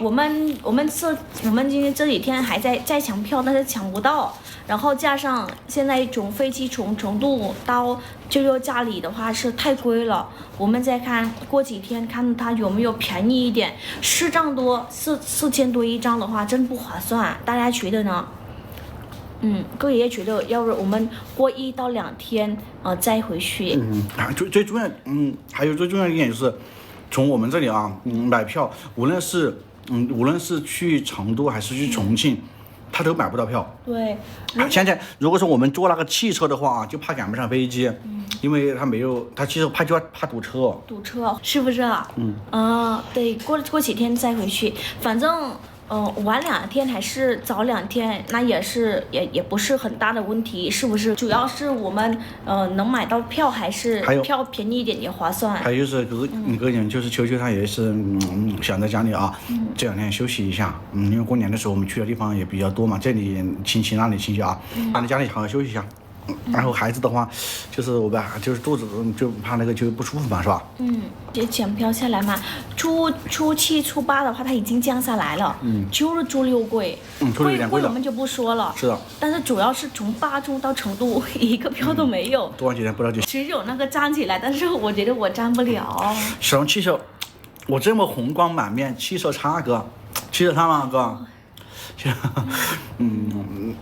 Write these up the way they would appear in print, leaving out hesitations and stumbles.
我们今天这几天还在抢票，但是抢不到。然后加上现在从飞机从成都到舅舅家里的话是太贵了，我们再看过几天看它有没有便宜一点。4张多4000多一张的话真不划算，大家觉得呢？哥爷爷觉得，要是我们过1到2天再回去。最重要，还有最重要的一点就是，从我们这里啊，买票，无论是去成都还是去重庆。他都买不到票。对，现在如果说我们坐那个汽车的话啊，就怕赶不上飞机，因为他汽车怕堵车。堵车是不是啊？对，过几天再回去，反正晚2天还是早2天，那也不是很大的问题，是不是？主要是我们能买到票，还是票便宜一点也划算。还有就是哥姐就是秋秋他也是想在家里啊，这2天休息一下，因为过年的时候我们去的地方也比较多嘛，这里亲戚那里亲戚啊，在家里好好休息一下。然后孩子的话，就是就是肚子就怕那个就不舒服嘛，是吧？就抢票下来嘛。初7、初8的话，它已经降下来了。就是初6贵。贵我们就不说了。是的。但是主要是从巴中到成都一个票都没有。多少几天不知道几天。只有那个站起来，但是我觉得我站不了。什么汽车？我这么红光满面，汽车差哥，汽车差吗哥？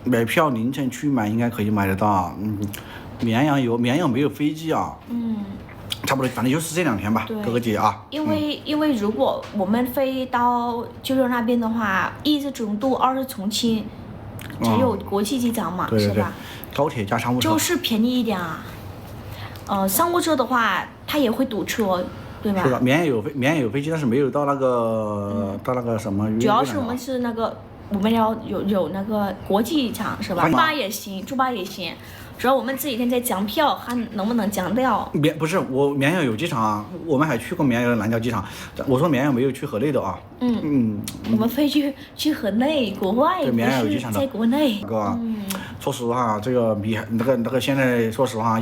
买票凌晨去买应该可以买得到。绵阳没有飞机啊。差不多，反正就是这2天吧，哥哥姐啊。因为如果我们飞到舅舅那边的话，1是成都，2是重庆，只有国际机场嘛，是吧？高铁加商务车。就是便宜一点啊。商务车的话，它也会堵车。对吧？是的，绵阳有飞机，但是没有到那个什么。主要是我们是那个，我们要有那个国际场是吧？初八也行。主要我们这几天在讲票，看能不能讲掉。不是我绵阳有机场啊，我们还去过绵阳的南郊机场。我说绵阳没有去河内的啊。我们飞去河内，国外不是在国内。哥，说实话，这个那个现在说实话，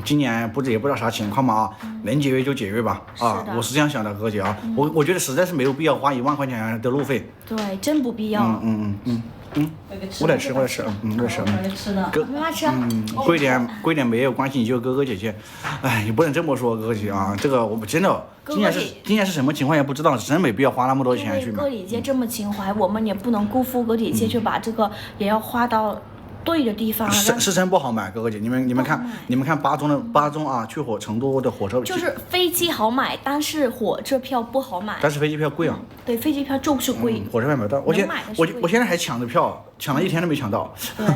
今年也不知道啥情况嘛啊，能节约就节约吧啊，我是这样想的，哥姐啊，我觉得实在是没有必要花1万块钱的路费。对，真不必要。我来吃。哥，妈妈吃。贵点没有关系，你就哥哥姐姐。哎，你不能这么说，哥哥姐啊，这个我们真的今年是什么情况也不知道，真没必要花那么多钱去买。哥姐姐这么情怀，我们也不能辜负哥姐姐，就把这个也要花到对的地方。是真不好买，哥哥姐，你们看巴中啊，去成都的火车就是飞机好买，但是火车票不好买。但是飞机票贵啊。对，飞机票就是贵。火车票买不到，我现在还抢着票，抢了1天都没抢到。对，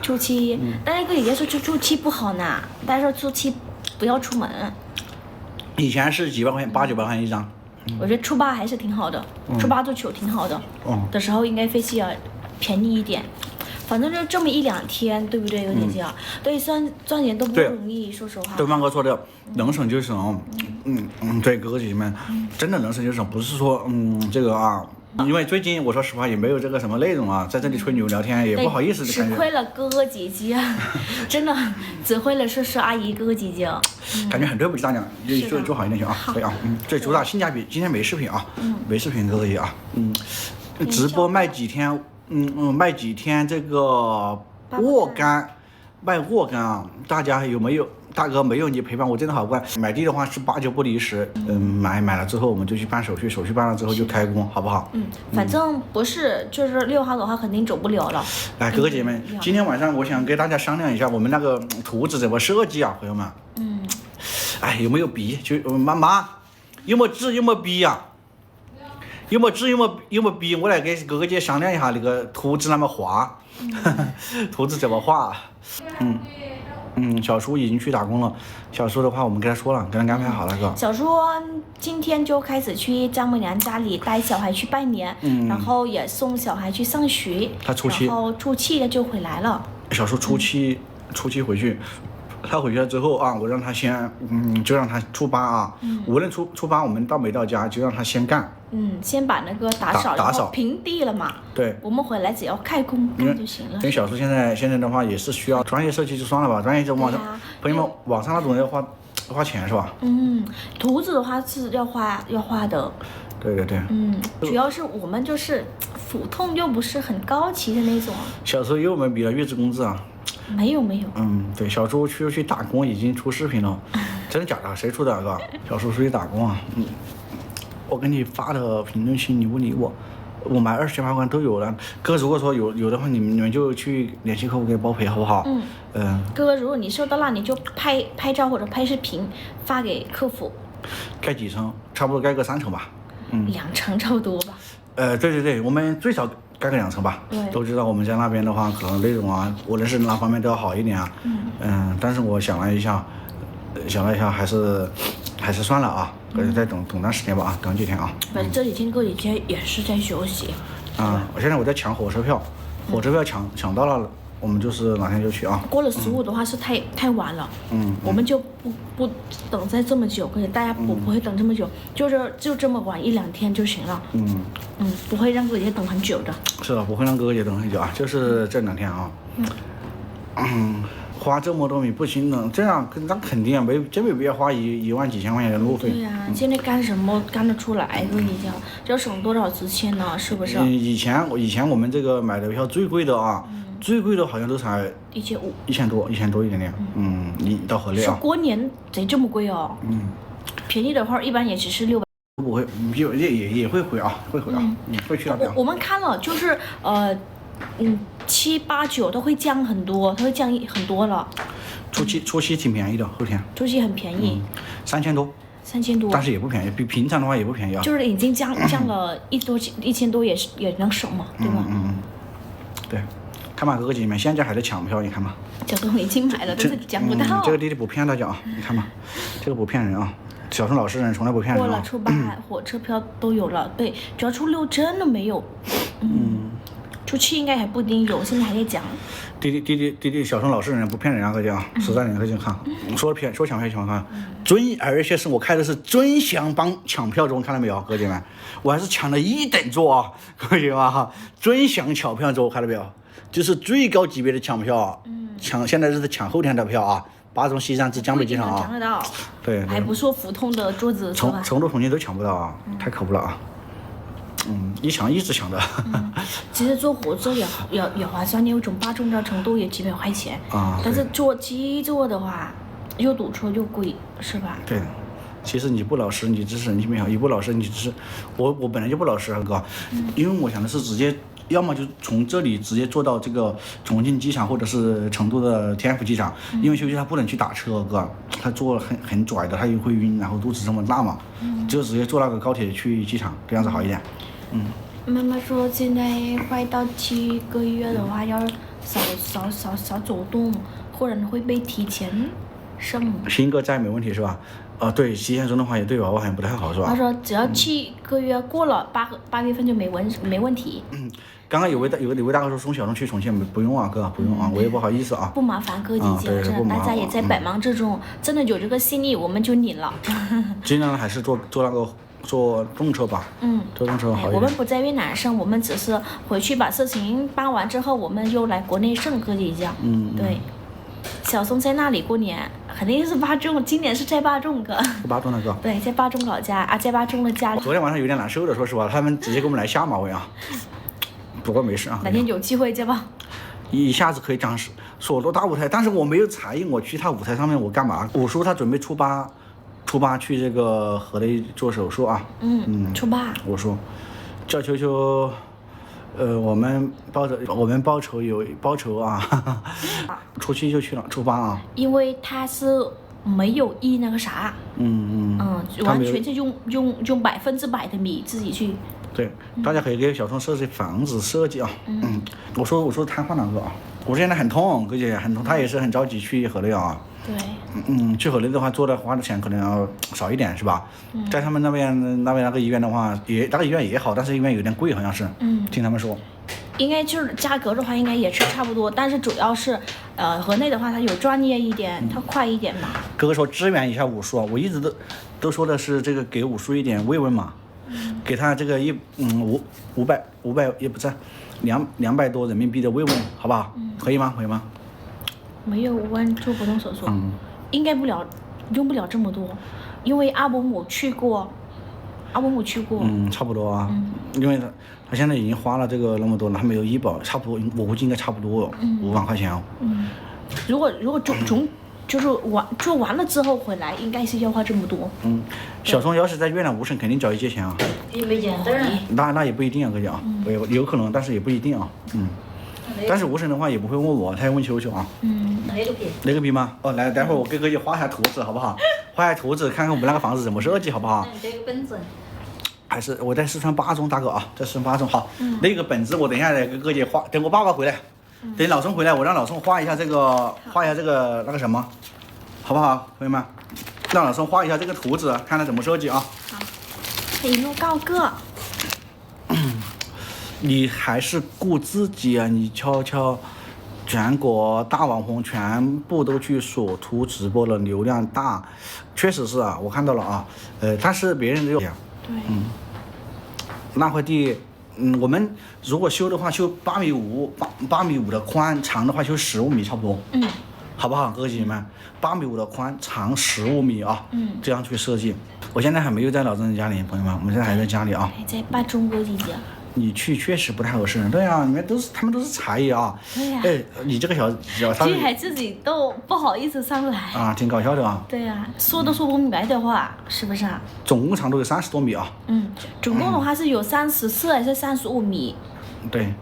初7，但是哥姐姐说初7不好拿，大家说初7不要出门。以前是几百块钱，8、900块钱一张。我觉得初8还是挺好的，初8到9挺好的。的时候应该飞机要便宜一点。反正就这么1、2天，对不对，哥姐姐？对，赚钱都不容易，说实话。对，万哥说的，能省就省。对，哥哥姐姐们，真的能省就省，不是说这个啊。因为最近我说实话也没有这个什么内容啊，在这里吹牛聊天也不好意思。只亏了哥哥姐姐，真的只亏了叔叔阿姨哥哥姐姐。感觉很对不起大家，就做好一点就啊。对啊，对，主打性价比。今天没视频啊，没视频哥哥姐啊。直播卖几天？卖几天这个沃柑，卖沃柑啊！大家有没有？大哥没有你陪伴我真的好乖。买地的话是8九不离10。买了之后我们就去办手续，手续办了之后就开工，好不好？反正不是，就是6号的话肯定走不了了。来，哥哥姐妹，今天晚上我想跟大家商量一下我们那个图纸怎么设计啊，朋友们。哎，有没有逼？就妈，有没有纸，有没有逼呀？有没有纸，有没有笔？我来给哥哥姐商量一下那个图纸怎么画，图纸怎么画。小叔已经去打工了。小叔的话我们跟他说了，跟他安排好了哥。小叔今天就开始去丈母娘家里带小孩去拜年，然后也送小孩去上学。他初7，然后初7就回来了。小叔初7回去。他回去了之后啊，我让他先，就让他初8啊，无论初8我们到没到家，就让他先干。先把那个打扫平地了嘛。对，我们回来只要开工干就行了。因为小叔现在的话也是需要专业设计，就算了吧，专业就网上，朋友们网上那种要花钱是吧？图纸的话是要画的。对对对。主要是我们就是腹痛又不是很高级的那种。小时候有没有比了月子工资啊？没有。对，小时候去打工已经出视频了，真的假的？谁出的哥？小时候出去打工啊，我给你发的评论区你不理我，我买27、28万都有了。哥，如果说有的话，你们就去联系客户给包赔好不好？哥，如果你收到了，你就拍照或者拍视频发给客服。盖几层？差不多盖个3层吧。2层差不多吧。对，我们最少盖个2层吧。对。都知道我们家那边的话，可能内容啊，无论是哪方面都要好一点啊。但是我想了一下，还是算了啊，再等段时间吧啊，等几天啊。这几天也是在休息。现在我在抢火车票，抢到了。我们就是哪天就去啊？过了15的话是太晚了。我们就不等再这么久，可以大家不会等这么久，就这么晚1-2天就行了。不会让哥姐等很久的。是的，不会让哥姐等很久啊，就是这2天啊。花这么多米不心疼，这样那肯定啊，真没必要花1万几千块钱的路费。对呀，现在干什么干得出来？哥你讲，要省多少值钱呢？是不是？以前我们这个买的票最贵的啊。最贵的好像都才1500多一点点。你到河内啊？是过年贼这么贵哦。便宜的话一般也只是600。不会，也会回啊，会去那边。我们看了，就是7、8、9都会降很多，它会降很多了。初期挺便宜的，后天。初期很便宜。3000多。但是也不便宜，比平常的话也不便宜啊。就是已经降了1000多也能省嘛，对吧？对。看吧，哥哥姐姐们，现在还在抢票，你看吧。小东已经买了，但是抢不到。这个弟弟不骗大家啊，你看吧，这个不骗人啊。小宋老实人从来不骗人啊。过了初8火车票都有了，对，主要初6真的没有。初7应该还不一定有，现在还在讲。弟弟，小宋老实人不骗人啊，哥姐啊，实在人哥姐看，说抢票看，而且是我开的是尊享帮抢票中，看到没有，哥姐们，我还是抢了1等座啊，哥姐们哈，尊享抢票中看到没有？就是最高级别的抢票啊，现在是抢后天的票啊，8中西站至江北机场啊，抢得到，对，还不说普通的桌子，成都、重庆都抢不到啊，太可恶了啊，一直抢的。其实坐火车也划算，你有种8中到成都也几百块钱啊，但是坐7座的话，又堵车又贵，是吧？对。其实你不老实，你只是人气没好；你不老实，你只是我本来就不老实啊，哥，因为我想的是直接，要么就从这里直接坐到这个重庆机场或者是成都的天府机场，因为休息他不能去打车，哥，他坐很拽的，他又会晕，然后肚子这么大嘛，就直接坐那个高铁去机场，这样子好一点。妈妈说现在快到7个月的话，要少走动，或者会被提前生。鑫哥在没问题是吧？对，提前生的话也对娃娃好像不太好是吧？他说只要7个月过了8月份就没问题。刚刚有位大哥说送小东去重庆，不用啊哥，不用啊，我也不好意思啊。不麻烦哥姐姐，真的大家也在百忙之中，真的有这个心意我们就领了。尽量还是坐动车吧。坐动车好一点。我们不在云南省，我们只是回去把事情办完之后，我们又来国内省哥姐姐。对。小松在那里过年，肯定是8中，今年是在8中哥。8中的哥。对，在8中老家啊，在8中的家里。昨天晚上有点难受的，说实话，他们直接给我们来下马威啊。不过没事啊。哪天有机会再吧。一下子可以展示所多大舞台，但是我没有才艺，我去他舞台上面我干嘛？五叔他准备初八去这个河内做手术啊。初8。我说，叫秋秋。我们报仇啊！初7就去了，初8啊。因为他是没有那个啥，完全是用100%的米自己去。对，大家可以给小宋设计房子设计啊。我说瘫痪了哥啊，我现在很痛，哥姐很痛，他也是很着急去河内啊。对。去河内的话，花的钱可能要少一点，是吧？在他们那边那个医院的话，那个医院也好，但是医院有点贵，好像是。听他们说。应该就是价格的话，应该也是差不多，但是主要是，河内的话，它有专业一点，它快一点嘛。哥哥说支援一下武术啊，我一直都说的是这个给武术一点慰问嘛，给他这个500也不是200多人民币的慰问，好不好？可以吗？没有5万做不动手术，应该用不了这么多，因为阿伯母去过，阿文我去过。差不多啊。因为他现在已经花了这个那么多了，还没有医保，差不多，我估计应该差不多5万块钱哦。如果就是做完了之后回来，应该是要花这么多。小宋要是在越南无省，肯定找你借钱啊。也没见到人。那也不一定啊，哥姐啊，有可能，但是也不一定啊。但是无省的话也不会问我，他要问球球啊。哪个笔吗？来，待会儿我给哥姐画一下图纸，好不好？画一下图纸，看看我们那个房子怎么设计，好不好？这个本子。还是我在四川巴中，大哥啊，在四川巴中。好，那个本子我等一下来给哥姐画，等我爸爸回来。等老宋回来，我让老宋画一下这个那个什么，好不好，朋友们？让老宋画一下这个图纸，看他怎么设计啊。好，一路高个。你还是顾自己啊！你瞧瞧，全国大网红全部都去锁图直播了，流量大，确实是啊，我看到了啊。但是别人都有。对。那块地。我们如果修的话，修8.5米的宽，长的话修15米差不多。好不好，哥哥姐姐们？8.5米的宽，长15米啊。这样去设计。我现在还没有在老郑家里，朋友们，我们现在还在家里啊。还在巴中哥姐姐。你去确实不太合适。对啊，他们都是才艺啊。对呀。你这个小其实还自己都不好意思上来。啊，挺搞笑的啊。对呀，说都说不明白的话，是不是啊？总共长度有30多米啊。总共的话是有34还是35米？对。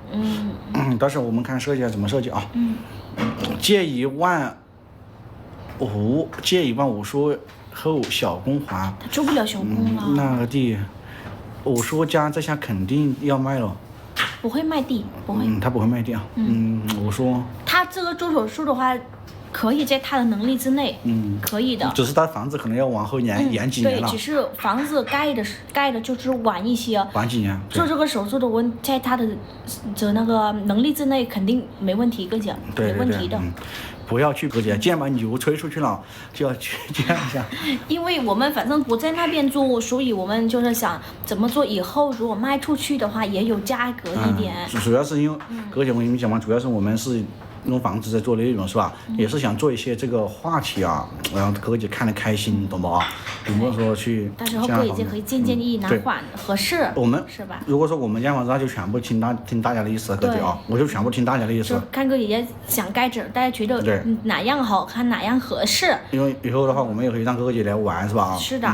到时候我们看设计怎么设计啊。借1.5万，借1.5万说后小工还。他做不了小工了。那个地。我说家这下肯定要卖了，不会卖地，不会。他不会卖地啊。我说他这个做手术的话，可以在他的能力之内，可以的。只是他房子可能要往后延几年了。对，只是房子盖的就是晚一些。晚几年。做这个手术的在他的那个能力之内肯定没问题，哥姐，没问题的。不要去哥姐，既然把牛吹出去了，就要去这样一下。因为我们反正不在那边住，所以我们就是想怎么做以后如果卖出去的话也有价格一点。主要是因为哥姐我跟你们讲嘛，主要是我们是用房子在做内容是吧？也是想做一些这个话题啊，然后哥姐看得开心，懂不啊？有没有说去？到时候哥姐可以建议哪款合适，我们是吧？如果说我们家房子，那就全部听大家的意思，哥姐啊，我就全部听大家的意思。就看哥姐姐想盖这儿，大家觉得哪样好看，哪样合适。因为以后的话，我们也可以让哥哥姐来玩，是吧？是的。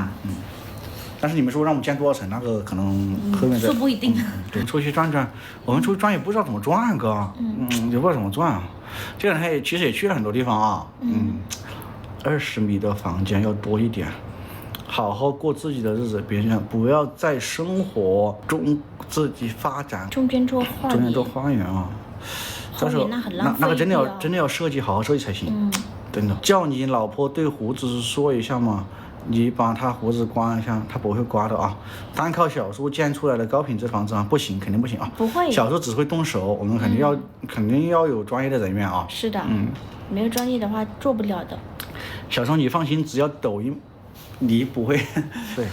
但是你们说让我们建多少层，那个可能后面说不一定。对，出去转转，我们出去转也不知道怎么转，哥。也不知道怎么转。这两天其实也去了很多地方啊。20米的房间要多一点。好好过自己的日子，别人不要在生活中自己发展。中间做花园啊。花园那很浪费。那个真的要设计，好好设计才行。真的。叫你老婆对胡子说一下嘛。你把他胡子刮一下，他不会刮的啊。单靠小叔建出来的高品质房子啊，不行，肯定不行啊。不会。小叔只会动手，我们肯定要有专业的人员啊。是的。没有专业的话做不了的。小叔你放心，只要抖音，你不会。对。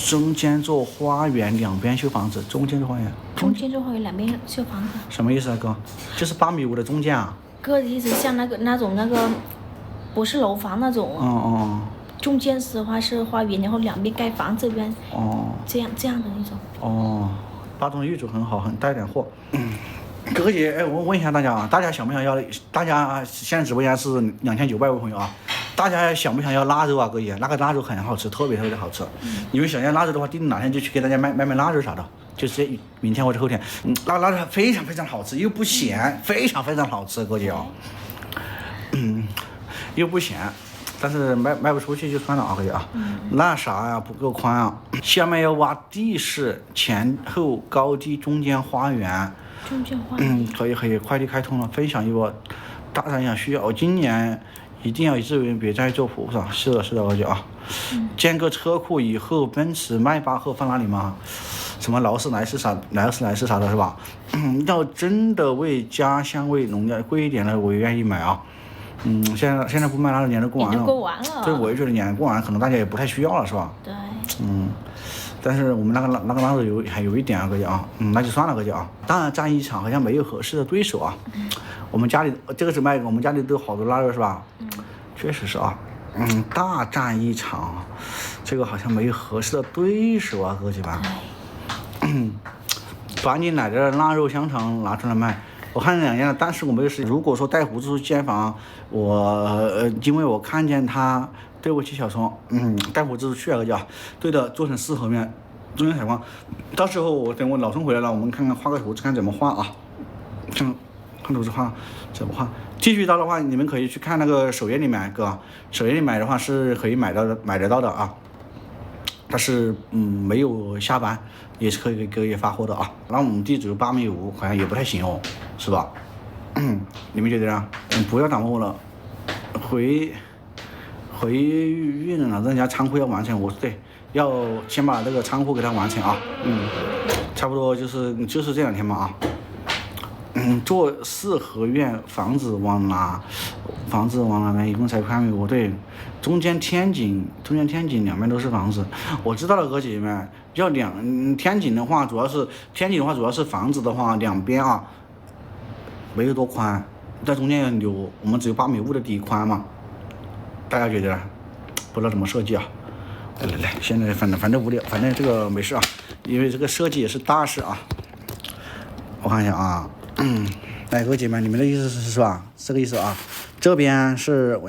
中间做花园，两边修房子。中间做花园，两边修房子。什么意思啊，哥？就是8.5米的中间啊。哥的意思像那种不是楼房那种。中间的话是花园，然后两边盖房，这边这样的那种。巴中玉主很好，很带点货。哥哥姐，我问一下大家啊，大家想不想要？大家现在直播间是2900位朋友啊，大家想不想要腊肉啊？哥姐，那个腊肉很好吃，特别好吃。你们想要腊肉的话，定哪天就去给大家卖腊肉啥的，就是明天或者后天。那腊肉非常好吃，又不咸，非常好吃，哥姐啊。又不咸。但是卖不出去就算了啊，哥姐啊。那啥呀，不够宽啊。下面要挖地势，前后高低，中间花园。可以，快递开通了，分享一波。大胆想需要，今年一定要以资源，别再做菩萨。是的，哥姐啊。建个车库以后，奔驰、迈巴赫放哪里吗？什么劳斯莱斯啥的是吧？要真的为家乡为农家贵一点的，我也愿意买啊。现在不卖腊肉，年都过完了。对，我也觉得年过完，可能大家也不太需要了，是吧？对。但是我们那个腊肉还有一点啊，哥姐啊，那就算了，哥姐啊。当然战一场好像没有合适的对手啊。我们家里这个是卖，我们家里都好多腊肉是吧？确实是啊。大战一场，这个好像没有合适的对手啊，哥姐们。把你奶的腊肉香肠拿出来卖。我看2样，但是我没有时间。如果说带胡子去见房，因为我看见他，对不起小聪，带胡子去啊，哥姐啊，对的，做成4合面，中间采光。到时候等我老孙回来了，我们看看画个图纸，看怎么画啊，看图纸画怎么画。剃须刀的话，你们可以去看那个首页里买，哥，首页里买的话是可以买得到的啊。但是没有下班，也是可以给各位发货的啊。那我们地址8.5米，好像也不太行哦，是吧？你们觉得呢？不要打磨了，回运了，人家仓库要完成，对，要先把这个仓库给它完成啊。差不多就是这2天嘛啊。做4合院，房子往哪边一共才8.5米，对，中间天井2边都是房子，我知道了，哥姐们，要天井的话主要是房子的话2边啊没有多宽，在中间要留，我们只有8.5米的底宽嘛，大家觉得不知道怎么设计啊？来，现在反正无聊，反正这个没事啊，因为这个设计也是大事啊。我看一下啊。来，各位姐妹，你们的意思是吧？这个意思啊。这边是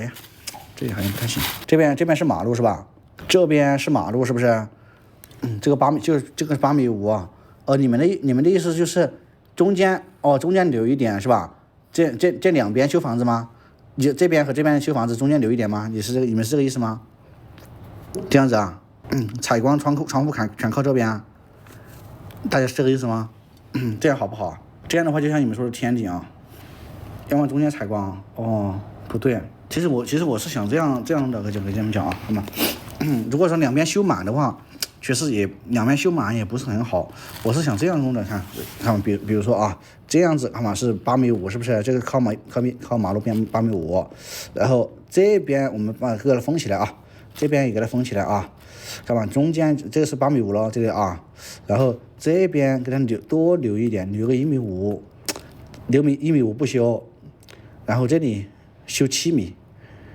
这里好像不太行。这边是马路是吧？这边是马路是不是？这个8米就是这个8.5米啊。你们的意思就是中间留一点是吧？这2边修房子吗？你这边和这边修房子中间留一点吗？你们是这个意思吗？这样子啊？采光窗户全靠这边啊？大家是这个意思吗？这样好不好？这样的话就像你们说的天井啊，要往中间采光不对，其实我是想这样的，跟你们讲啊，好吗？如果说2边修满的话，确实也2边修满也不是很好，我是想这样弄的，看比如说啊，这样子看嘛是8.5米，是不是？这个靠马路边8.5米，然后这边我们把给它封起来啊，这边也给它封起来啊，看嘛，中间这个是8.5米了，这里啊，然后这边给它多留一点，留个1.5米，留1.5米不修，然后这里修7米，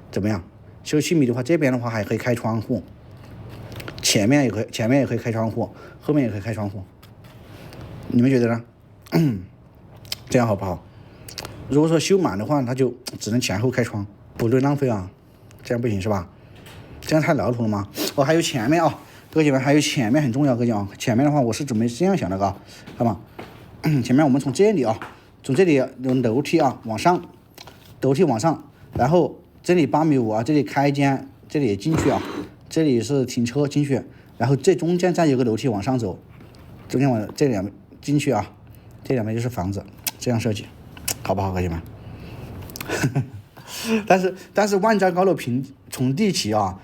怎么样？修7米的话，这边的话还可以开窗户，前面也可以开窗户，后面也可以开窗户，你们觉得呢？这样好不好？如果说修满的话，它就只能前后开窗，不对，浪费啊，这样不行是吧？这样太老土了吗？还有前面啊，各位姐妹，还有前面很重要，各位讲，前面的话我是准备这样想的，看嘛，前面我们从这里用楼梯啊往上，然后这里8.5米啊，这里开间，这里进去啊，这里是停车进去，然后这中间再有个楼梯往上走，中间往这2边进去啊，这2边就是房子，这样设计，好不好，各位姐妹？但是万丈高楼平从地起啊。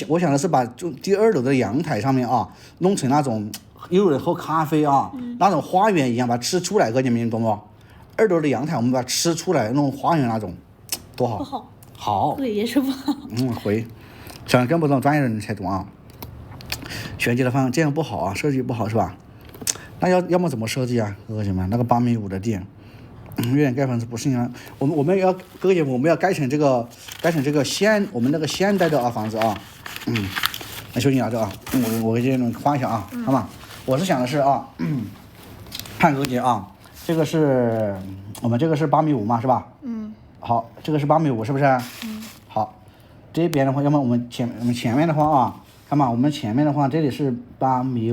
我想的是把就第2楼的阳台上面啊，弄成那种有人喝咖啡啊，那种花园一样，把它吃出来，各位你懂不？2楼的阳台我们把它吃出来，那种花园那种，多好。不好。好。对，也是不好。想跟不懂专业人才懂啊。学姐的方案这样不好啊，设计不好是吧？那要么怎么设计啊，各位姐妹？那个8.5米的地。愿盖房子不是啊，我们要各位姐妹，我们要盖成这个我们那个现代的房子啊，来修你拿着啊，我给你们画一下啊，好吗？我是想的是啊，看各位姐啊，这个是我们这个是8.5米嘛，是吧？好，这个是8.5米，是不是？好，这边的话，要么我们前面的话啊。看嘛，我们前面的话，这里是8.5米，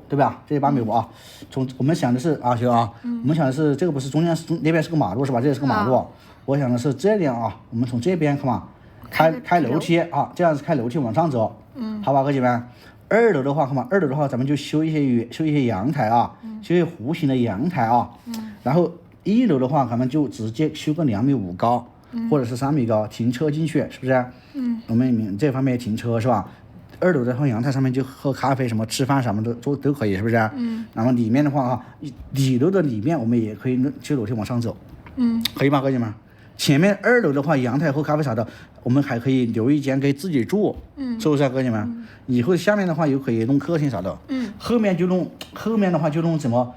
对吧？这里8.5米啊。我们想的是啊，行啊，我们想的是这个不是中间那边是个马路是吧？这里是个马路。我想的是这里啊，我们从这边看嘛，开楼梯啊，这样子开楼梯往上走。好吧，各位姐妹。2楼的话，看嘛，2楼的话咱们就修一些阳台啊，修一些弧形的阳台啊。然后1楼的话，咱们就直接修个2.5米高，或者是3米高，停车进去，是不是？我们这方面停车是吧？2楼的话，阳台上面就喝咖啡什么吃饭什么都可以，是不是？然后里面的话啊，底楼的里面我们也可以修楼梯往上走，可以吗，各位们？前面2楼的话，阳台喝咖啡啥的，我们还可以留一间给自己住，是不是啊，各位们？以后下面的话又可以弄客厅啥的，后面的话就弄什么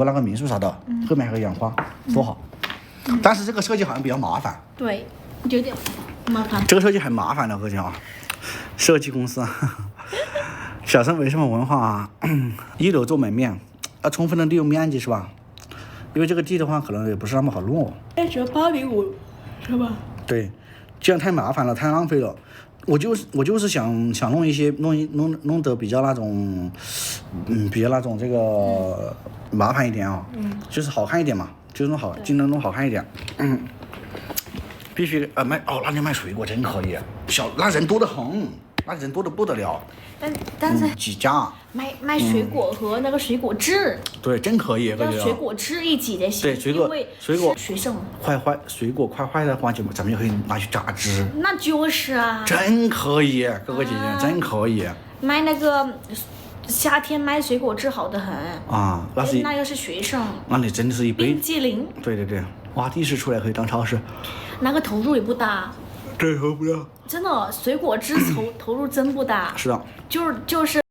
那个民宿啥的，后面还可以养花，多好。但是这个设计好像比较麻烦，对，有点麻烦。这个设计很麻烦的，各位啊。设计公司小生没什么文化啊，一楼做门面，要充分的利用面积是吧？因为这个地的话，可能也不是那么好弄。只要805，是吧？对，这样太麻烦了，太浪费了。我就是想弄一些弄得比较那种，比较那种这个麻烦一点啊，就是好看一点嘛，就是弄好，尽量弄好看一点。必须那里卖水果真可以，那人多得很，那人多得不得了。但是几家卖水果和那个水果汁，对，真可以。要水果汁一起的行。对，水果学生水果快坏的话，咱们就可以拿去榨汁。那就是啊，真可以，哥哥姐姐真可以。卖那个夏天卖水果汁好得很啊，那要是学生，那你真的是一杯冰激凌。对，挖地势出来可以当超市。那个投入也不大。对，投不了。真的，水果汁投入真不大。是的。就是